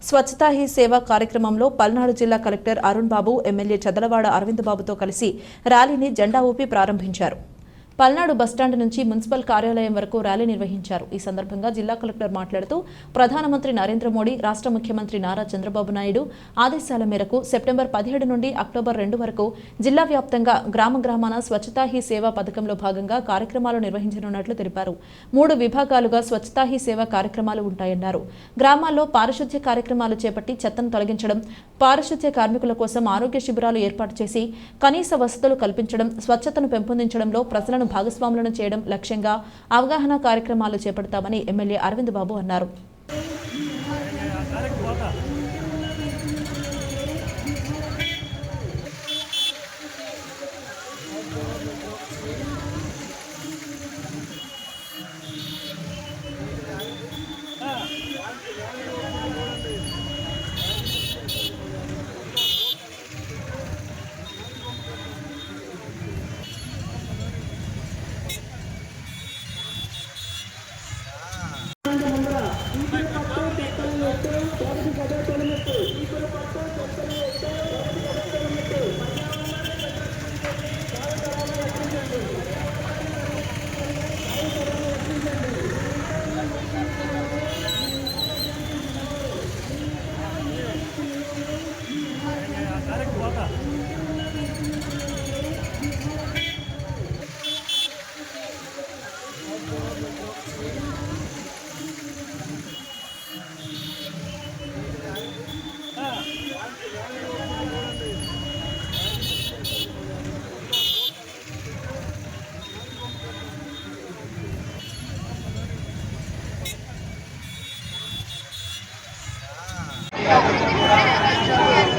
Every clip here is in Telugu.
స్వచ్ఛతా హీ సేవ కార్యక్రమంలో పల్నాడు జిల్లా కలెక్టర్ అరుణ్ బాబు ఎమ్మెల్యే చదలవాడ అరవింద్ బాబుతో కలిసి ర్యాలీని జెండా ఊపి ప్రారంభించారు. పల్నాడు బస్టాండ్ నుంచి మున్సిపల్ కార్యాలయం వరకు ర్యాలీ నిర్వహించారు. ఈ సందర్భంగా జిల్లా కలెక్టర్ మాట్లాడుతూ ప్రధానమంత్రి నరేంద్ర మోడీ, రాష్ట్ర ముఖ్యమంత్రి నారా చంద్రబాబు నాయుడు ఆదేశాల మేరకు సెప్టెంబర్ 17 నుండి అక్టోబర్ 2 వరకు జిల్లా వ్యాప్తంగా గ్రామాన స్వచ్ఛతా హీ సేవ పథకంలో భాగంగా కార్యక్రమాలు నిర్వహించనున్నట్లు తెలిపారు. 3 విభాగాలుగా స్వచ్ఛతా హీ సేవ కార్యక్రమాలు ఉంటాయన్నారు. గ్రామాల్లో పారిశుధ్య కార్యక్రమాలు చేపట్టి చెత్తను తొలగించడం, పారిశుధ్య కార్మికుల కోసం ఆరోగ్య శిబిరాలు ఏర్పాటు చేసి కనీస వసతులు కల్పించడం, స్వచ్ఛతను పెంపొందించడంలో ప్రజలను భాగస్వాములను చేయడం లక్ష్యంగా అవగాహన కార్యక్రమాలు చేపడతామని ఎమ్మెల్యే అరవింద్ బాబు అన్నారు.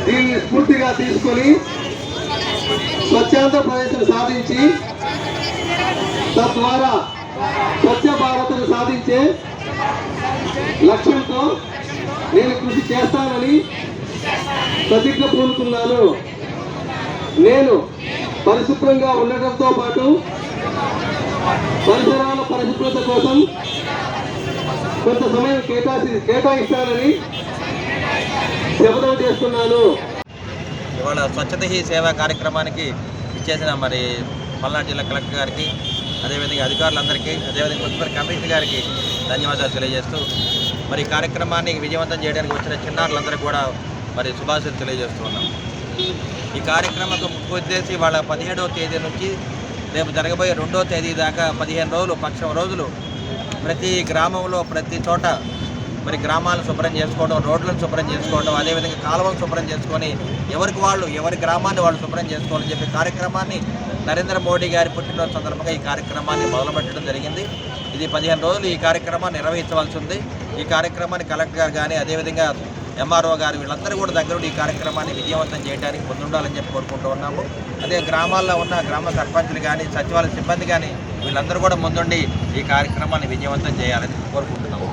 దీన్ని స్ఫూర్తిగా తీసుకొని స్వచ్ఛాంధ్రప్రదేశ్ సాధించి తద్వారా స్వచ్ఛ భారత్ను సాధించే లక్ష్యంతో నేను కృషి చేస్తానని ప్రతిజ్ఞ పూనుకున్నాను. నేను పరిశుభ్రంగా ఉండటంతో పాటు పరిసరాల పరిశుభ్రత కోసం కొంత సమయం కేటాయిస్తానని శపథం చేస్తున్నాను. ఇవాళ స్వచ్ఛత హీ సేవా కార్యక్రమానికి ఇచ్చేసిన మరి పల్నాడు జిల్లా కలెక్టర్ గారికి, అదేవిధంగా అధికారులందరికీ, అదేవిధంగా మున్సిపల్ కమిషనర్ గారికి ధన్యవాదాలు తెలియజేస్తూ మరి ఈ కార్యక్రమాన్ని విజయవంతం చేయడానికి వచ్చిన చిన్నారులందరికీ కూడా మరి శుభాశీస్సులు తెలియజేస్తున్నాం. ఈ కార్యక్రమం ముఖ్య ఉద్దేశం ఇవాళ 17వ తేదీ నుంచి రేపు జరగబోయే 2వ తేదీ దాకా 15 రోజులు, పక్షం రోజులు ప్రతి గ్రామంలో ప్రతి చోట మరి గ్రామాలను శుభ్రం చేసుకోవడం, రోడ్లను శుభ్రం చేసుకోవడం, అదేవిధంగా కాలువలు శుభ్రం చేసుకొని ఎవరి గ్రామాన్ని వాళ్ళు శుభ్రం చేసుకోవాలని చెప్పి కార్యక్రమాన్ని నరేంద్ర మోడీ గారి పుట్టినరోజు సందర్భంగా ఈ కార్యక్రమాన్ని మొదలుపెట్టడం జరిగింది. ఇది 15 రోజులు ఈ కార్యక్రమాన్ని నిర్వహించవలసి ఉంది. ఈ కార్యక్రమాన్ని కలెక్టర్ గారు కానీ, అదేవిధంగా ఎంఆర్ఓ గారు వీళ్ళందరూ కూడా దగ్గరుండి ఈ కార్యక్రమాన్ని విజయవంతం చేయడానికి ముందుండాలని చెప్పి కోరుకుంటూ ఉన్నాము. అదే గ్రామాల్లో ఉన్న గ్రామ సర్పంచులు కానీ, సచివాలయ సిబ్బంది కానీ వీళ్ళందరూ కూడా ముందుండి ఈ కార్యక్రమాన్ని విజయవంతం చేయాలని కోరుకుంటున్నాము.